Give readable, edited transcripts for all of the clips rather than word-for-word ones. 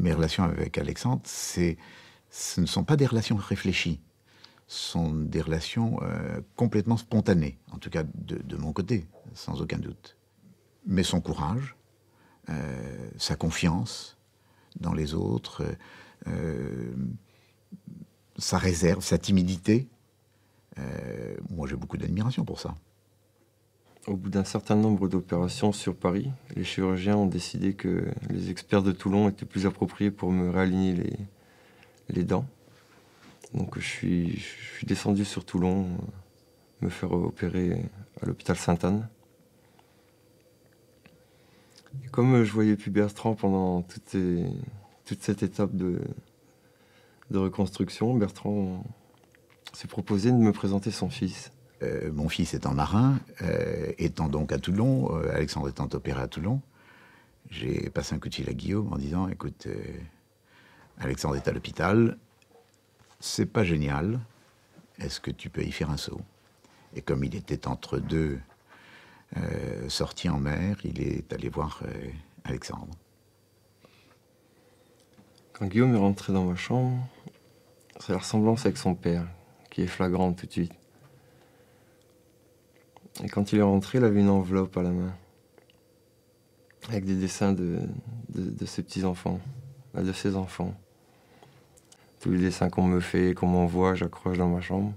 mes relations avec Alexandre, ce ne sont pas des relations réfléchies. Ce sont des relations complètement spontanées, en tout cas de mon côté, sans aucun doute. Mais son courage, sa confiance dans les autres, sa réserve, sa timidité, moi j'ai beaucoup d'admiration pour ça. Au bout d'un certain nombre d'opérations sur Paris, les chirurgiens ont décidé que les experts de Toulon étaient plus appropriés pour me réaligner les dents. Donc je suis descendu sur Toulon, me faire opérer à l'hôpital Sainte-Anne. Et comme je voyais plus Bertrand pendant toute cette étape de reconstruction, Bertrand s'est proposé de me présenter son fils. Mon fils étant marin, étant donc à Toulon, Alexandre étant opéré à Toulon, j'ai passé un coup de fil à Guillaume en disant, écoute, Alexandre est à l'hôpital, c'est pas génial, est-ce que tu peux y faire un saut? Et comme il était entre deux sorties en mer, il est allé voir Alexandre. Quand Guillaume est rentré dans ma chambre, c'est la ressemblance avec son père qui est flagrante tout de suite. Et quand il est rentré, il avait une enveloppe à la main, avec des dessins de ses petits-enfants, de ses enfants. Tous les dessins qu'on me fait, qu'on m'envoie, j'accroche dans ma chambre.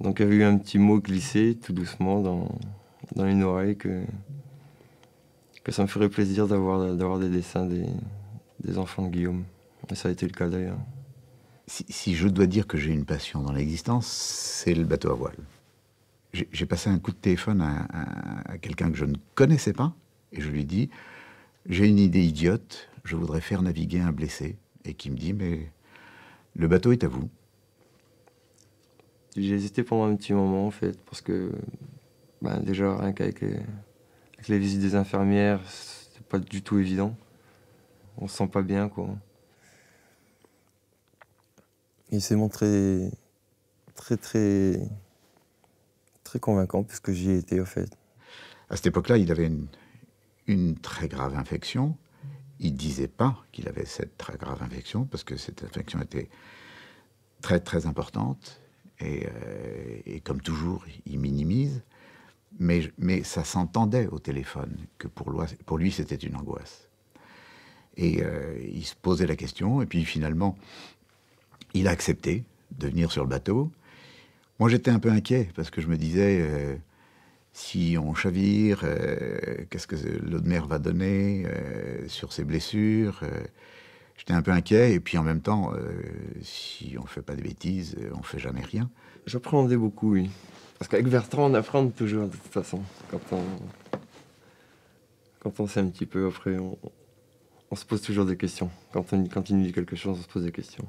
Donc il y avait eu un petit mot glissé, tout doucement, dans une oreille, que ça me ferait plaisir d'avoir des dessins des enfants de Guillaume. Et ça a été le cas d'ailleurs. Si je dois dire que j'ai une passion dans l'existence, c'est le bateau à voile. J'ai passé un coup de téléphone à quelqu'un que je ne connaissais pas, et je lui dis, j'ai une idée idiote, je voudrais faire naviguer un blessé, et qui me dit, mais le bateau est à vous. J'ai hésité pendant un petit moment en fait, parce que déjà rien qu'avec les visites des infirmières, c'est pas du tout évident. On se sent pas bien quoi. Il s'est montré très convaincant puisque j'y ai été au fait. À cette époque-là, il avait une très grave infection. Il ne disait pas qu'il avait cette très grave infection, parce que cette infection était très très importante, et comme toujours, il minimise, mais ça s'entendait au téléphone, que pour lui c'était une angoisse. Et il se posait la question, et puis finalement, il a accepté de venir sur le bateau. Moi j'étais un peu inquiet, parce que je me disais... si on chavire, qu'est-ce que l'eau de mer va donner sur ses blessures? J'étais un peu inquiet, et puis en même temps, si on ne fait pas de bêtises, on ne fait jamais rien. J'appréhendais beaucoup, oui. Parce qu'avec Bertrand, on apprend toujours, de toute façon. Quand on sait un petit peu, après, on se pose toujours des questions. Quand il nous dit quelque chose, on se pose des questions.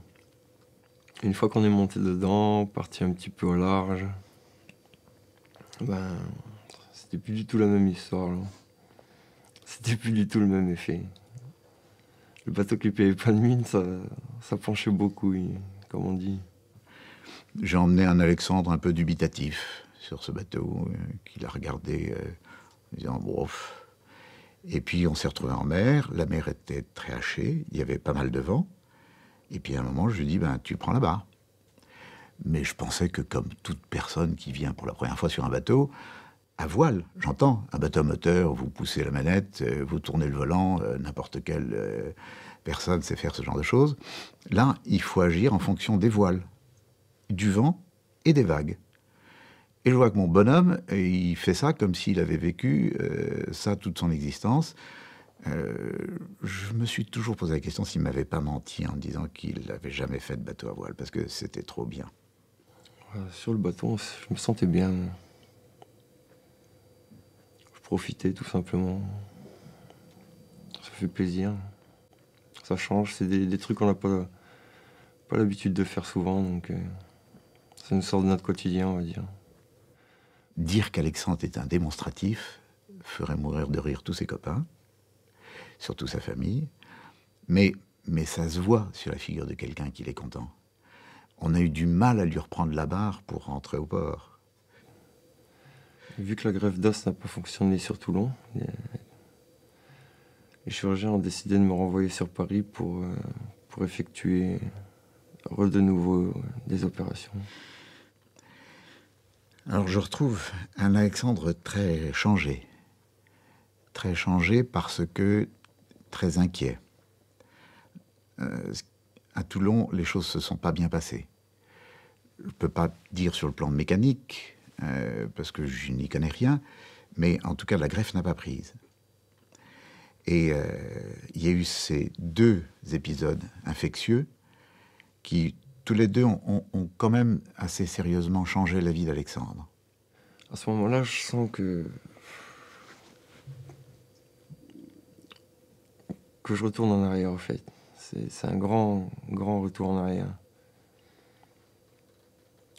Une fois qu'on est monté dedans, parti un petit peu au large, c'était plus du tout la même histoire, là. C'était plus du tout le même effet. Le bateau qui payait pas de mine, ça penchait beaucoup, oui, comme on dit. J'ai emmené un Alexandre un peu dubitatif sur ce bateau, qu'il a regardé en disant « bof ». Et puis on s'est retrouvé en mer, la mer était très hachée, il y avait pas mal de vent. Et puis à un moment, je lui ai dit « tu prends la barre ». Mais je pensais que comme toute personne qui vient pour la première fois sur un bateau, à voile, j'entends, un bateau à moteur, vous poussez la manette, vous tournez le volant, n'importe quelle personne sait faire ce genre de choses. Là, il faut agir en fonction des voiles, du vent et des vagues. Et je vois que mon bonhomme, il fait ça comme s'il avait vécu ça toute son existence. Je me suis toujours posé la question s'il ne m'avait pas menti en me disant qu'il n'avait jamais fait de bateau à voile, parce que c'était trop bien. Sur le bateau, je me sentais bien. Je profitais tout simplement. Ça fait plaisir. Ça change, c'est des trucs qu'on n'a pas l'habitude de faire souvent, donc ça nous sort de notre quotidien, on va dire. Dire qu'Alexandre est un démonstratif ferait mourir de rire tous ses copains, surtout sa famille, mais ça se voit sur la figure de quelqu'un qu'il est content. On a eu du mal à lui reprendre la barre pour rentrer au port. Vu que la greffe d'os n'a pas fonctionné sur Toulon, les chirurgiens ont décidé de me renvoyer sur Paris pour effectuer de nouveau des opérations. Alors je retrouve un Alexandre très changé parce que très inquiet. À Toulon, les choses se sont pas bien passées. Je ne peux pas dire sur le plan mécanique, parce que je n'y connais rien, mais en tout cas, la greffe n'a pas prise. Et il y a eu ces 2 épisodes infectieux qui, tous les deux, ont quand même assez sérieusement changé la vie d'Alexandre. À ce moment-là, je sens que je retourne en arrière, en fait. C'est un grand retour en arrière.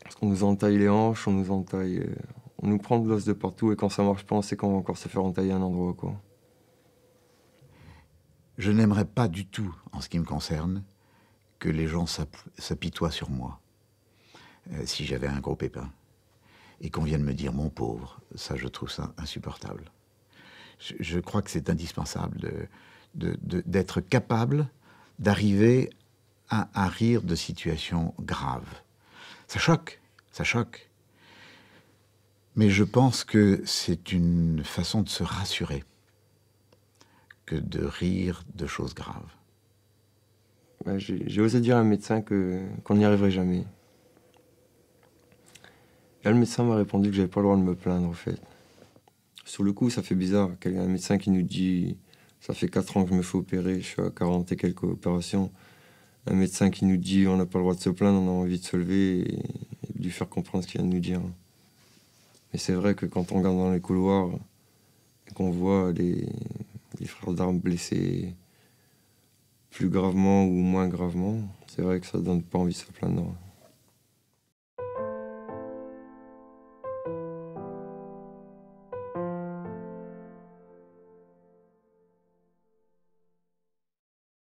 Parce qu'on nous entaille les hanches, on nous prend de l'os de partout, et quand ça marche pas, on sait qu'on va encore se faire entailler un endroit, quoi. Je n'aimerais pas du tout, en ce qui me concerne, que les gens s'apitoient sur moi, si j'avais un gros pépin, et qu'on vienne me dire « mon pauvre », ça, je trouve ça insupportable. Je crois que c'est indispensable d'être capable d'arriver à rire de situations graves. Ça choque. Mais je pense que c'est une façon de se rassurer que de rire de choses graves. Ouais, j'ai osé dire à un médecin qu'on n'y arriverait jamais. Et là, le médecin m'a répondu que j'avais pas le droit de me plaindre, en fait. Sur le coup, ça fait bizarre. Un médecin qui nous dit « ça fait 4 ans que je me fais opérer, je suis à 40 et quelques opérations ». Un médecin qui nous dit « on n'a pas le droit de se plaindre, on a envie de se lever » et de lui faire comprendre ce qu'il vient de nous dire. Mais c'est vrai que quand on regarde dans les couloirs et qu'on voit les frères d'armes blessés plus gravement ou moins gravement, c'est vrai que ça donne pas envie de se plaindre.